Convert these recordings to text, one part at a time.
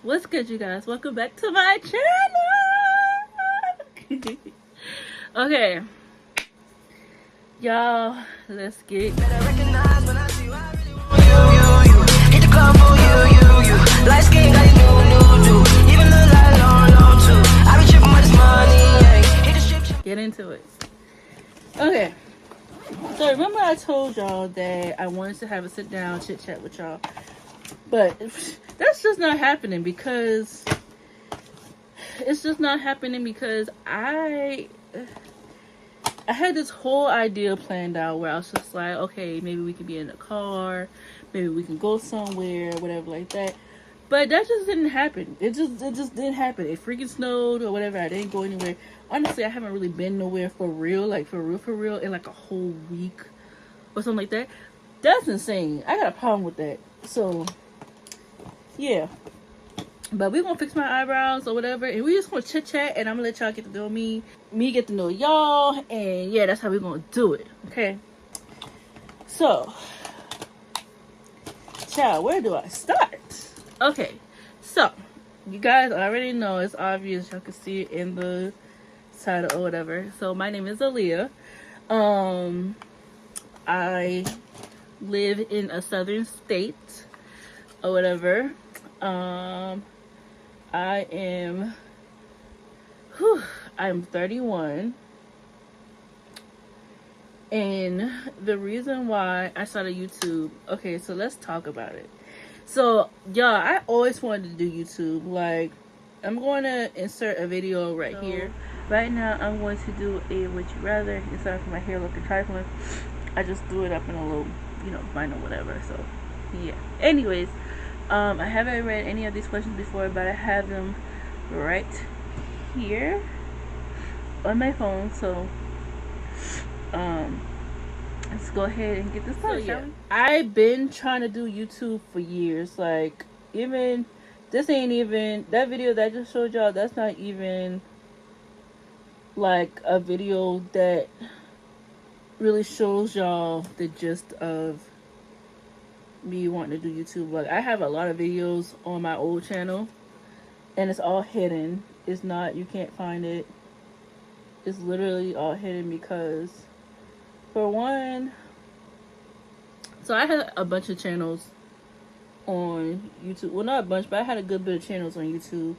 What's good, you guys? Welcome back to my channel. Okay, y'all, let's get into it. Okay, so remember I told y'all that I wanted to have a sit down chit chat with y'all, but that's just not happening because I had this whole idea planned out where I was just like, okay, maybe we could be in a car, maybe we can go somewhere, whatever like that. But that just didn't happen. It just didn't happen. It freaking snowed or whatever. I didn't go anywhere. Honestly, I haven't really been nowhere for real, like for real, in like a whole week or something like that. That's insane. I got a problem with that. So, yeah. But we're gonna fix my eyebrows or whatever, and we just gonna chit chat, and I'm gonna let y'all get to know me get to know y'all, and yeah, that's how we're gonna do it. Okay. So, child, where do I start? Okay, so you guys already know, it's obvious, y'all can see it in the title or whatever. So my name is Aaliyah. I live in a southern state or whatever. I'm 31, and the reason why I started YouTube, okay, so let's talk about it. So y'all, I always wanted to do YouTube. Like, I'm going to insert a video right here. Right now I'm going to do a would you rather. Sorry for my hair looking trifling. I just threw it up in a little, bun or whatever. So yeah, anyways, I haven't read any of these questions before, but I have them right here on my phone. So let's go ahead and get this started, shall we? I've been trying to do YouTube for years. Like, even this ain't even that video that I just showed y'all, that's not even like a video that really shows y'all the gist of me wanting to do YouTube. Like, I have a lot of videos on my old channel, and it's all hidden. It's not, you can't find it. It's literally all hidden because, for one, so I had a bunch of channels on YouTube. Well, not a bunch, but I had a good bit of channels on YouTube.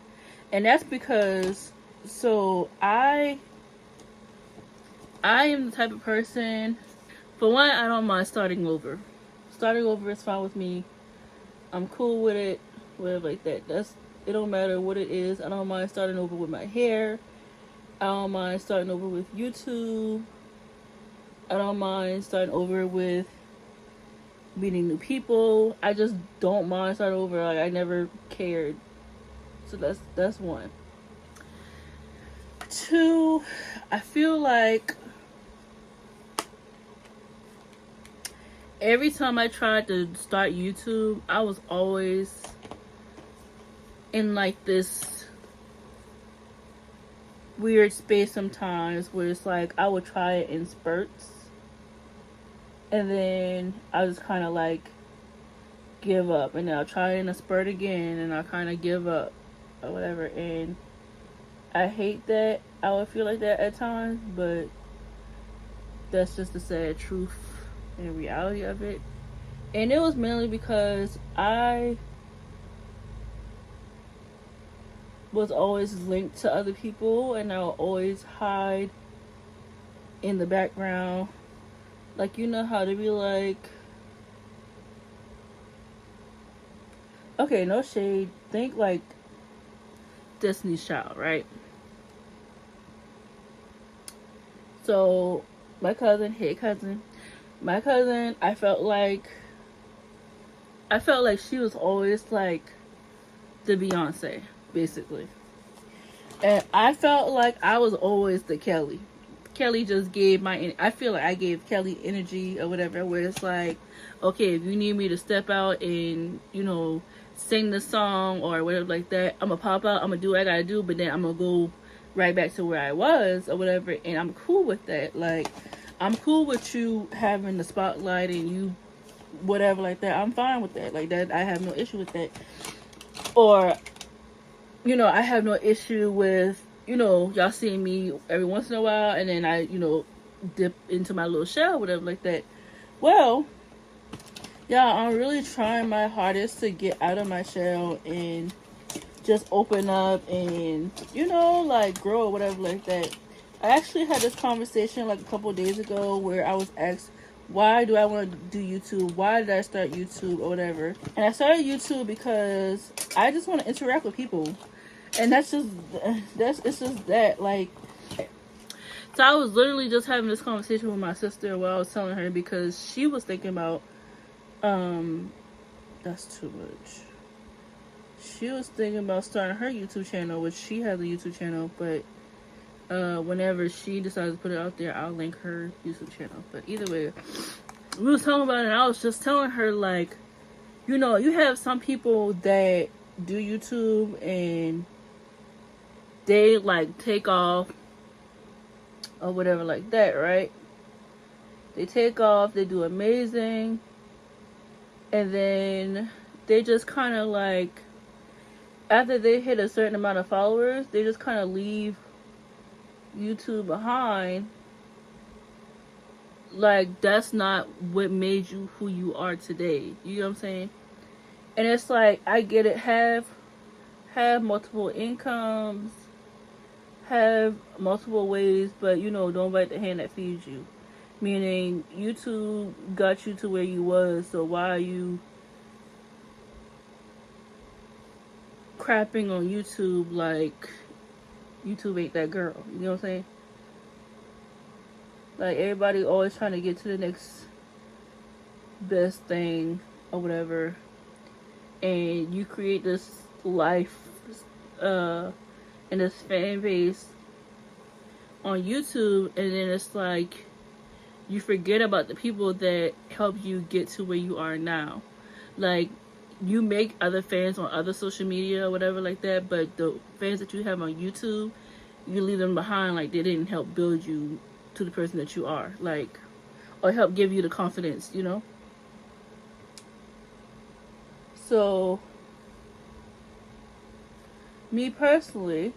And that's because, so I am the type of person, for one, I don't mind starting over. Starting over is fine with me. I'm cool with it, whatever like that. It don't matter what it is. I don't mind starting over with my hair. I don't mind starting over with YouTube. I don't mind starting over with meeting new people. I just don't mind starting over. Like, I never cared. So that's one. Two, I feel like every time I tried to start YouTube, I was always in like this weird space sometimes where it's like I would try it in spurts, and then I just kind of like give up, and then I'll try it in a spurt again, and I'll kind of give up or whatever. And I hate that I would feel like that at times, but that's just the sad truth and reality of it. And it was mainly because I was always linked to other people, and I would always hide in the background. Like, you know how to be like, okay, no shade, think like Destiny's Child, right? So my cousin, I felt like she was always like the Beyonce, basically. And I felt like I was always the Kelly. Kelly just gave I feel like I gave Kelly energy or whatever, where it's like, okay, if you need me to step out and, sing the song or whatever like that, I'm gonna pop out, I'm gonna do what I gotta do, but then I'm gonna go right back to where I was or whatever, and I'm cool with that. Like, I'm cool with you having the spotlight and you whatever like that. I'm fine with that. Like, that, I have no issue with that. Or you know, I have no issue with, you know, y'all seeing me every once in a while, and then I, you know, dip into my little shell, whatever like that. Well, yeah, I'm really trying my hardest to get out of my shell and just open up and, you know, like grow or whatever like that. I actually had this conversation like a couple of days ago where I was asked, why do I want to do YouTube? Why did I start YouTube or whatever? And I started YouTube because I just want to interact with people. And it's just that, like, so I was literally just having this conversation with my sister while I was telling her, because she was thinking about, that's too much. She was thinking about starting her YouTube channel, which she has a YouTube channel, but whenever she decides to put it out there, I'll link her YouTube channel. But either way, we was talking about it, and I was just telling her, like, you know, you have some people that do YouTube and they like take off or whatever like that, right? They take off, they do amazing, and then they just kind of like, after they hit a certain amount of followers, they just kind of leave YouTube behind. Like, that's not what made you who you are today. You know what I'm saying? And it's like, I get it, have multiple incomes, have multiple ways, but, you know, don't bite the hand that feeds you. Meaning, YouTube got you to where you was, so why are you crapping on YouTube like YouTube ain't that girl? You know what I'm saying? Like, everybody always trying to get to the next best thing or whatever, and you create this life and this fan base on YouTube, and then it's like you forget about the people that help you get to where you are now. Like, you make other fans on other social media or whatever like that, but the fans that you have on YouTube, you leave them behind like they didn't help build you to the person that you are, like, or help give you the confidence, you know? So, me personally,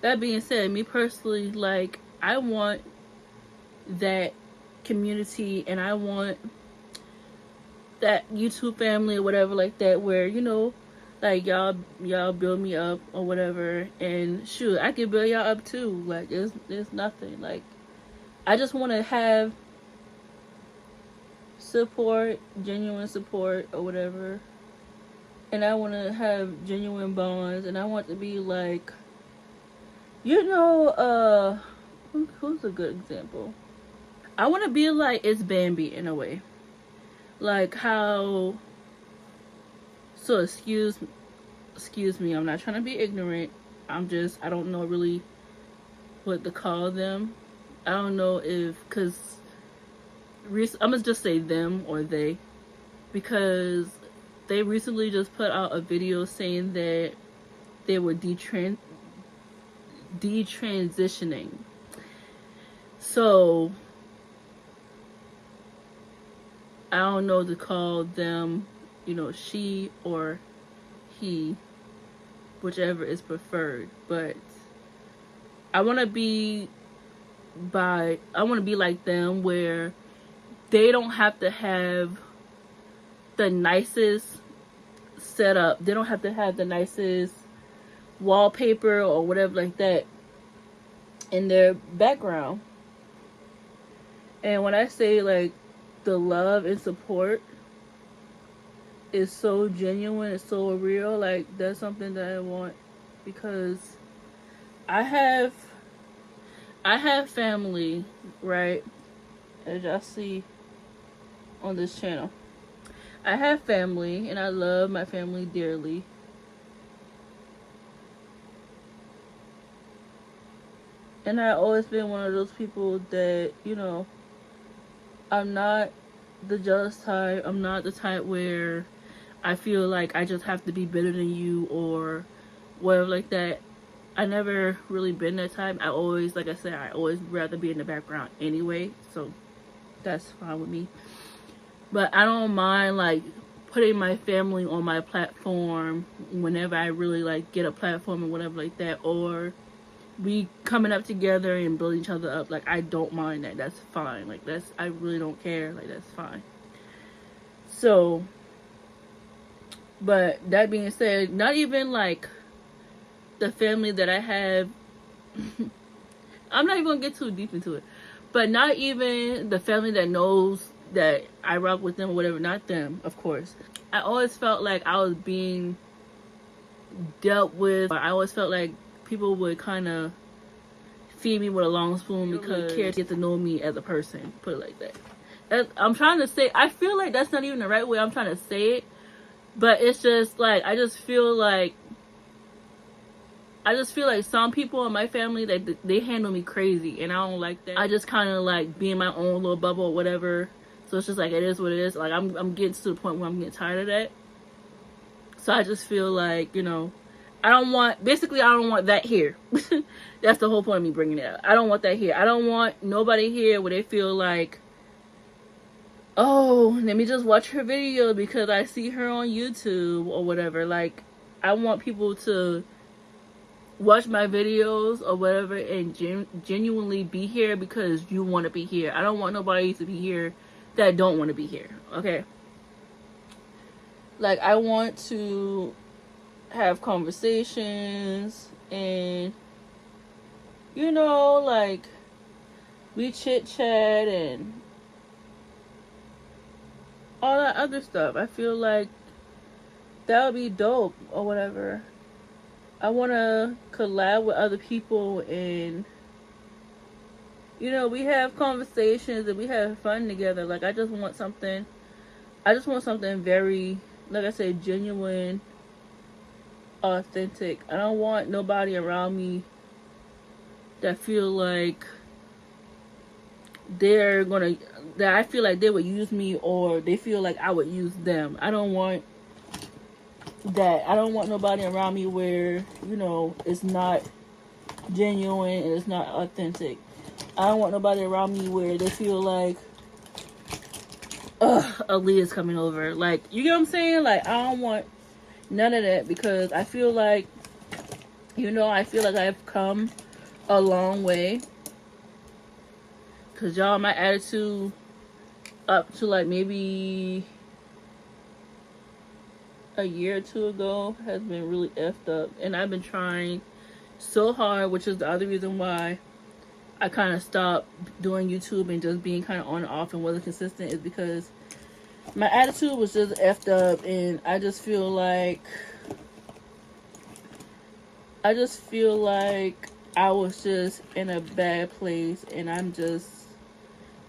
that being said, me personally, like, I want that community, and I want that YouTube family or whatever like that, where, you know, like, y'all build me up or whatever, and shoot, I can build y'all up too. Like, it's nothing. Like, I just want to have support, genuine support or whatever, and I want to have genuine bonds, and I want to be like, you know, who's a good example? I want to be like It's Bambi in a way, like how. So excuse me, I'm not trying to be ignorant. I don't know really what to call them. I don't know if, because I'm gonna just say them or they, because they recently just put out a video saying that they were detransitioning. So I don't know to call them, you know, she or he, whichever is preferred. But I want to be like them, where they don't have to have the nicest setup. They don't have to have the nicest wallpaper or whatever like that in their background. And when I say, like, the love and support is so genuine, it's so real, like, that's something that I want, because I have family, right? As y'all see on this channel, I have family, and I love my family dearly. And I've always been one of those people that, you know, I'm not the jealous type. I'm not the type where I feel like I just have to be better than you or whatever like that. I never really been that type. I always, like I said, I always rather be in the background anyway. So that's fine with me. But I don't mind, like, putting my family on my platform whenever I really like get a platform or whatever like that, or we coming up together and building each other up. Like, I don't mind that. That's fine. Like, I really don't care. Like, that's fine. So, but that being said, not even like the family that I have, I'm not even gonna get too deep into it, but not even the family that knows that I rock with them or whatever, not them, of course. I always felt like I was being dealt with. I always felt like people would kind of feed me with a long spoon because they care to get to know me as a person, put it like that. I'm trying to say, I feel like that's not even the right way I'm trying to say it, but it's just like, I just feel like some people in my family, that they handle me crazy, and I don't like that. I just kind of like be in my own little bubble or whatever. So it's just like, it is what it is. Like, I'm getting to the point where I'm getting tired of that. So I just feel like, you know, I don't want that here. That's the whole point of me bringing it up. I don't want that here. I don't want nobody here where they feel like, oh, let me just watch her video because I see her on YouTube or whatever. Like, I want people to watch my videos or whatever and genuinely be here because you want to be here. I don't want nobody to be here that don't want to be here, okay? Like, I want to have conversations and, you know, like, we chit chat and all that other stuff. I feel like that would be dope or whatever. I want to collab with other people and, you know, we have conversations and we have fun together. Like, I just want something very, like I said, genuine, authentic. I don't want nobody around me that feel like that I feel like they would use me or they feel like I would use them. I don't want that. I don't want nobody around me where, you know, it's not genuine and it's not authentic. I don't want nobody around me where they feel like, Aaliyah's coming over. Like, you get what I'm saying? Like, I don't want none of that because I feel like, you know, I've come a long way. Because, y'all, my attitude up to, like, maybe a year or two ago has been really effed up. And I've been trying so hard, which is the other reason why I kind of stopped doing YouTube and just being kind of on and off and wasn't consistent, is because my attitude was just effed up. And I just feel like I was just in a bad place, and I'm just,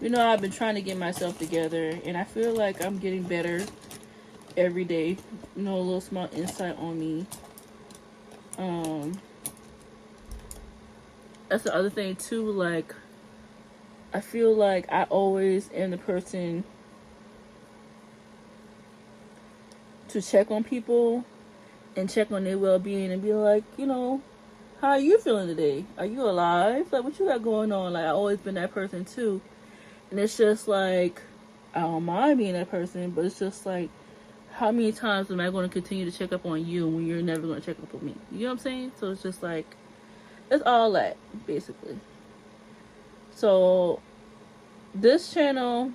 you know, I've been trying to get myself together, and I feel like I'm getting better every day. You know, a little small insight on me. That's the other thing too. Like, I feel like I always am the person to check on people and check on their well-being and be like, you know, how are you feeling today? Are you alive? Like, what you got going on? Like, I've always been that person too. And it's just like, I don't mind being that person, but it's just like, how many times am I going to continue to check up on you when you're never going to check up on me? You know what I'm saying? So it's just like, it's all that, basically. So, this channel,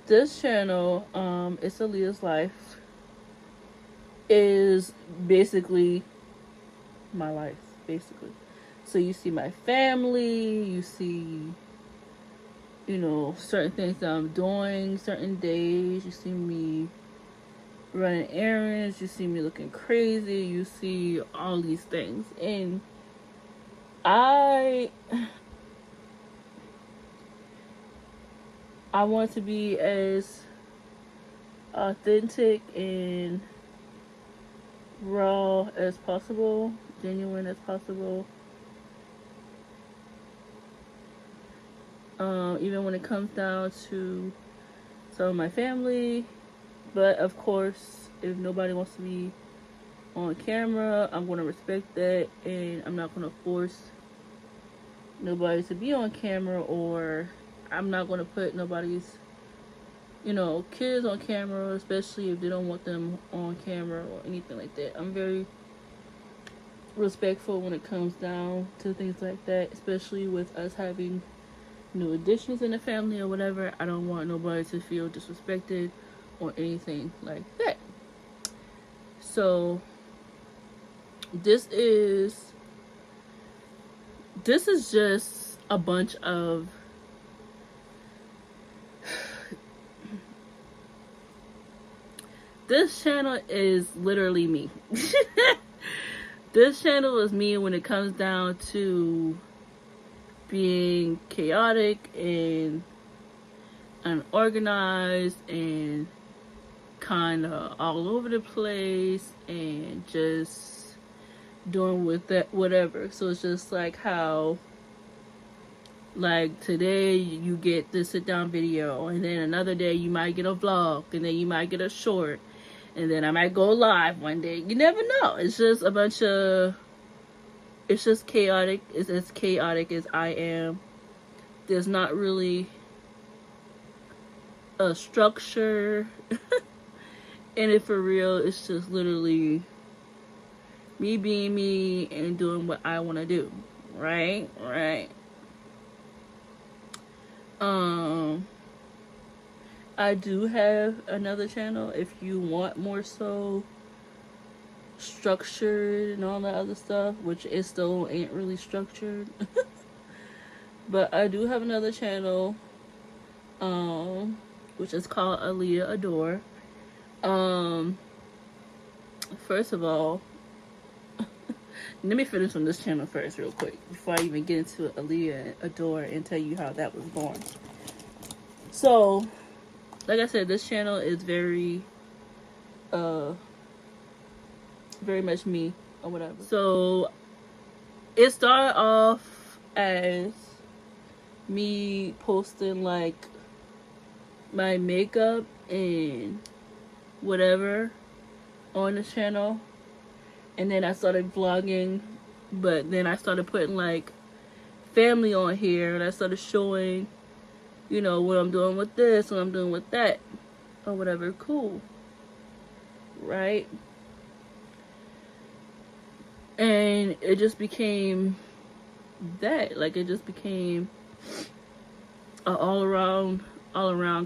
ItsAaliyah's Life, is basically my life, basically. So you see my family, you see, you know, certain things that I'm doing, certain days, you see me running errands, you see me looking crazy, you see all these things. And I want to be as authentic and raw as possible, genuine as possible. Even when it comes down to some of my family. But of course, if nobody wants to be on camera, I'm going to respect that, and I'm not going to force nobody to be on camera, or I'm not going to put nobody's, you know, kids on camera, especially if they don't want them on camera or anything like that. I'm very respectful when it comes down to things like that, especially with us having new additions in the family or whatever. I don't want nobody to feel disrespected or anything like that. So this is just a bunch of this channel is literally me. This channel is me when it comes down to being chaotic and unorganized and kind of all over the place and just doing with that whatever. So it's just like how, like, today you get the sit down video, and then another day you might get a vlog, and then you might get a short, and then I might go live one day. You never know. It's just a bunch of, it's just chaotic. It's as chaotic as I am. There's not really a structure in it for real. It's just literally me being me and doing what I want to do. Right? I do have another channel if you want more so structured and all that other stuff, which it still ain't really structured. But I do have another channel, which is called AaliyahAdoire. First of all, let me finish on this channel first real quick before I even get into AaliyahAdoire and tell you how that was born. So, like I said, this channel is very much me or whatever. So it started off as me posting like my makeup and whatever on the channel, and then I started vlogging, but then I started putting like family on here, and I started showing, you know, what I'm doing with this, what I'm doing with that, or whatever. Cool, right? And it just became that, like, it just became a all around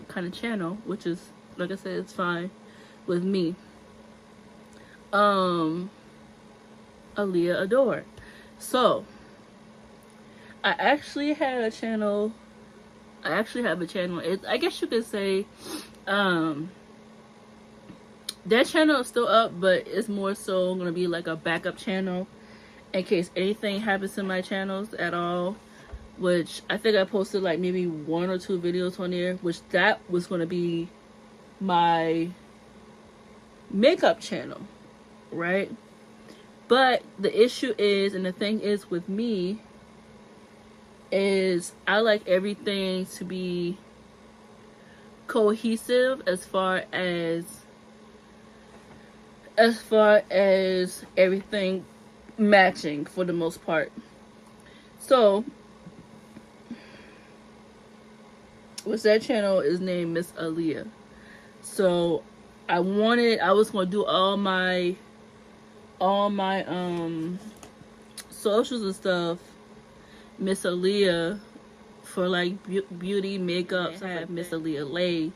kind of channel, which is, like I said, it's fine with me. AaliyahAdoire. So I actually have a channel. I guess you could say that channel is still up, but it's more so gonna be like a backup channel in case anything happens to my channels at all. Which I think I posted like maybe 1 or 2 videos on there, which that was gonna be my makeup channel, right? But the issue is, and the thing is with me, is I like everything to be cohesive as far as everything matching for the most part. So which that channel is named Miss Aaliyah. So I was gonna do all my socials and stuff Miss Aaliyah for like beauty, makeup. I have Miss AaliyahLife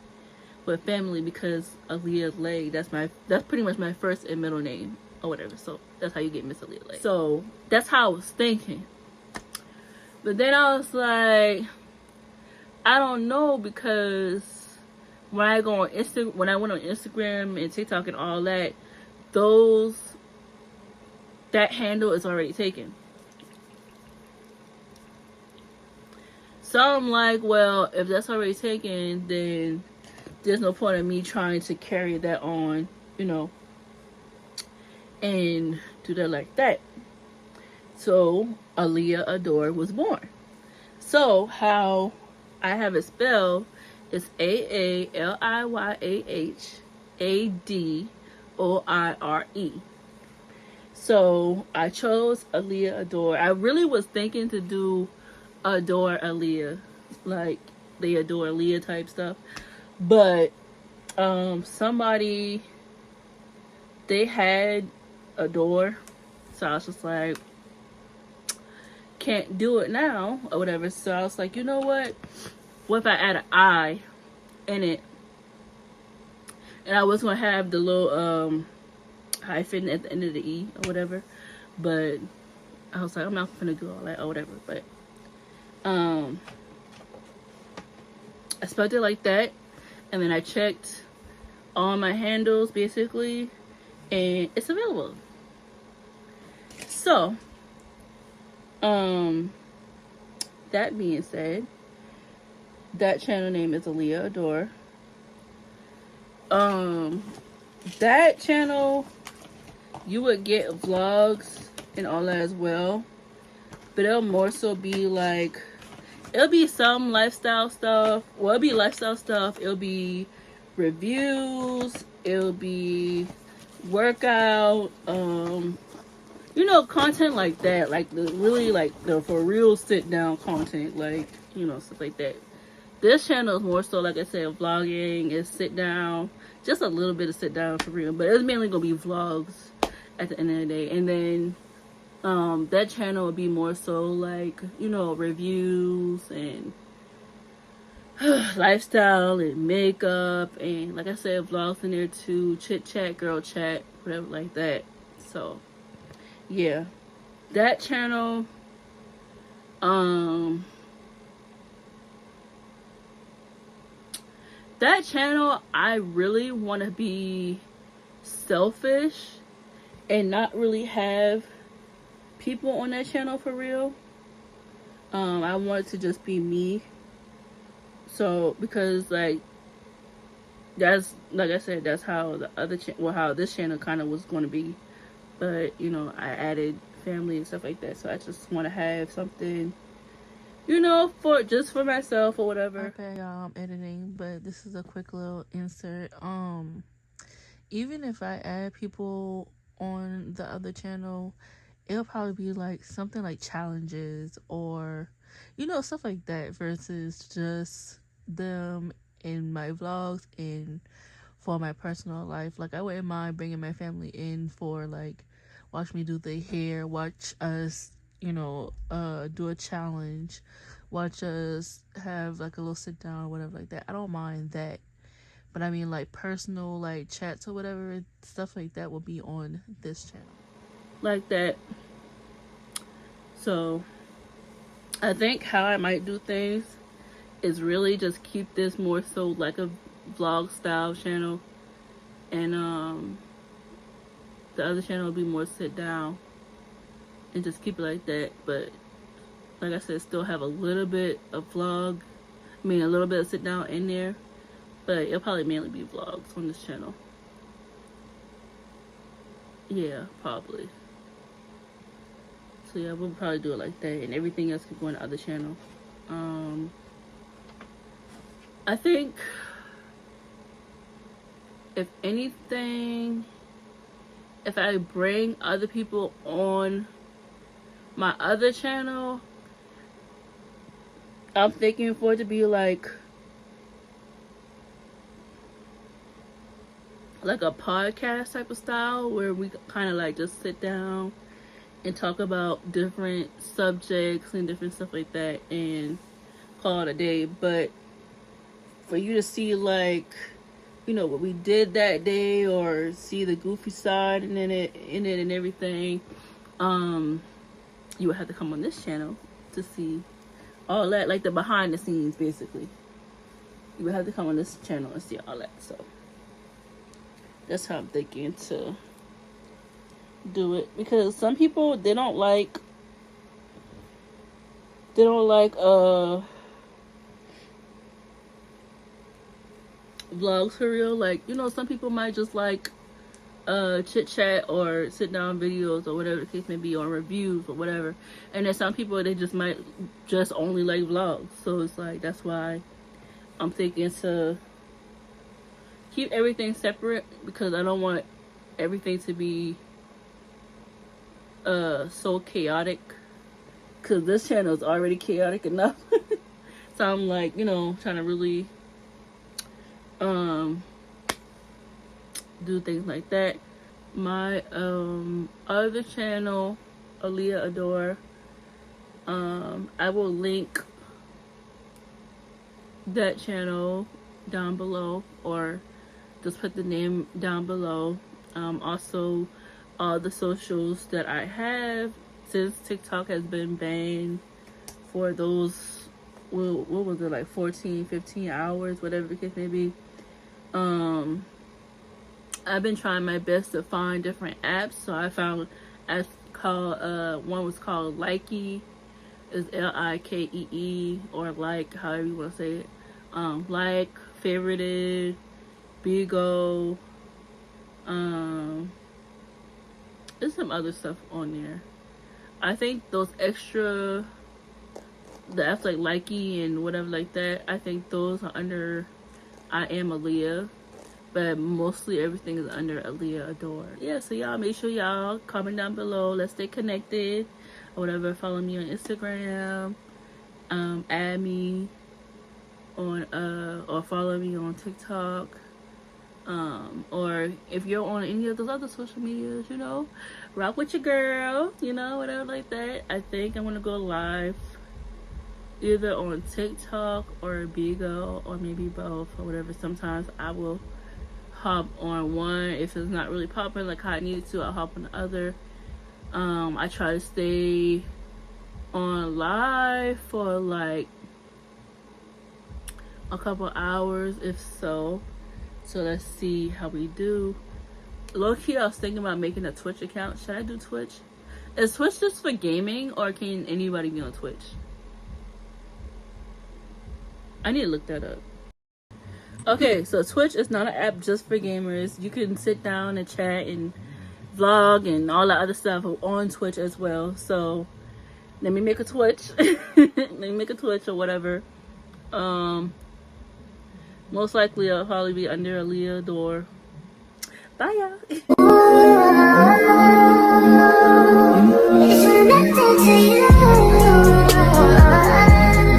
with family because AaliyahLife, that's pretty much my first and middle name or whatever. So that's how you get Miss AaliyahLife. So that's how I was thinking. But then I was like, I don't know, because when I went on Instagram and TikTok and all that, that handle is already taken. So I'm like, well, if that's already taken, then there's no point in me trying to carry that on, you know, and do that like that. So AaliyahAdoire was born. So how I have it spelled is AaliyahAdoire. So I chose AaliyahAdoire. I really was thinking to do Adore Aaliyah, like they adore Aaliyah type stuff. But somebody, they had Adore, so I was just like, can't do it now or whatever. So I was like, you know what if I add an I in it, and I was gonna have the little hyphen at the end of the E or whatever, but I was like, I'm not gonna do all that or whatever. But I spelled it like that, and then I checked all my handles basically, and it's available. So that being said, that channel name is AaliyahAdoire. That channel, you would get vlogs and all that as well, but it'll more so be like, it'll be some lifestyle stuff. Well, it'll be lifestyle stuff. It'll be reviews. It'll be workout. You know, content like that. Like the really, like the for real sit down content. Like, you know, stuff like that. This channel is more so, like I said, vlogging. It's sit down. Just a little bit of sit down for real. But it's mainly gonna be vlogs at the end of the day. And then that channel would be more so like, you know, reviews and lifestyle and makeup, and like I said, vlogs in there too, chit chat, girl chat, whatever like that. So yeah, that channel, I really want to be selfish and not really have people on that channel for real. I want it to just be me. So because like that's, like I said, that's how the other how this channel kind of was going to be. But you know, I added family and stuff like that, so I just want to have something, you know, for just for myself or whatever. Okay, y'all, I'm editing, but this is a quick little insert. Even if I add people on the other channel, it'll probably be like something like challenges or, you know, stuff like that, versus just them in my vlogs and for my personal life. Like, I wouldn't mind bringing my family in for like, watch me do their hair, watch us, you know, do a challenge, watch us have like a little sit down or whatever like that. I don't mind that. But I mean, like personal, like chats or whatever, stuff like that will be on this channel. Like that. So I think how I might do things is really just keep this more so like a vlog style channel, and the other channel will be more sit down, and just keep it like that. But like I said, still have a little bit of vlog, a little bit of sit down in there, but it'll probably mainly be vlogs on this channel. Yeah, probably. So yeah, we'll probably do it like that, and everything else could go on the other channel. I think if anything, if I bring other people on my other channel, I'm thinking for it to be like a podcast type of style, where we kind of like just sit down and talk about different subjects and different stuff like that and call it a day. But for you to see, like, you know, what we did that day, or see the goofy side and in it and everything, you would have to come on this channel to see all that, like the behind the scenes basically. You would have to come on this channel and see all that. So that's how I'm thinking to do it, because some people, they don't like vlogs for real. Like, you know, some people might just like chit chat or sit down videos or whatever the case may be, or reviews or whatever. And then some people, they just might just only like vlogs. So it's like, that's why I'm thinking to keep everything separate, because I don't want everything to be so chaotic, because this channel is already chaotic enough. So I'm like, you know, trying to really do things like that. My other channel, AaliyahAdoire, I will link that channel down below, or just put the name down below. Also, all the socials that I have, since TikTok has been banned for those, what was it, like 14, 15 hours, whatever the case may be. I've been trying my best to find different apps. So I found one was called Likey, is Likee, or like, however you want to say it. Like, favorited, BIGO, there's some other stuff on there. I think those extra, the apps like Likey and whatever like that, I think those are under IAmAaliyah, but mostly everything is under AaliyahAdoire. Yeah, so y'all make sure y'all comment down below. Let's stay connected or whatever. Follow me on Instagram, add me on or follow me on TikTok, or if you're on any of those other social medias, you know, rock with your girl, you know, whatever like that. I think I'm gonna go live either on TikTok or BIGO, or maybe both, or whatever. Sometimes I will hop on one if it's not really popular like how I needed to. I'll hop on the other. I try to stay on live for like a couple hours, if so. So let's see how we do. Low-key, I was thinking about making a Twitch account. Should I do Twitch? Is Twitch just for gaming, or can anybody be on Twitch? I need to look that up. Okay, so Twitch is not an app just for gamers. You can sit down and chat and vlog and all that other stuff on Twitch as well. So let me make a Twitch. Let me make a Twitch or whatever. Most likely I'll probably be under AaliyahAdoire. Bye y'all.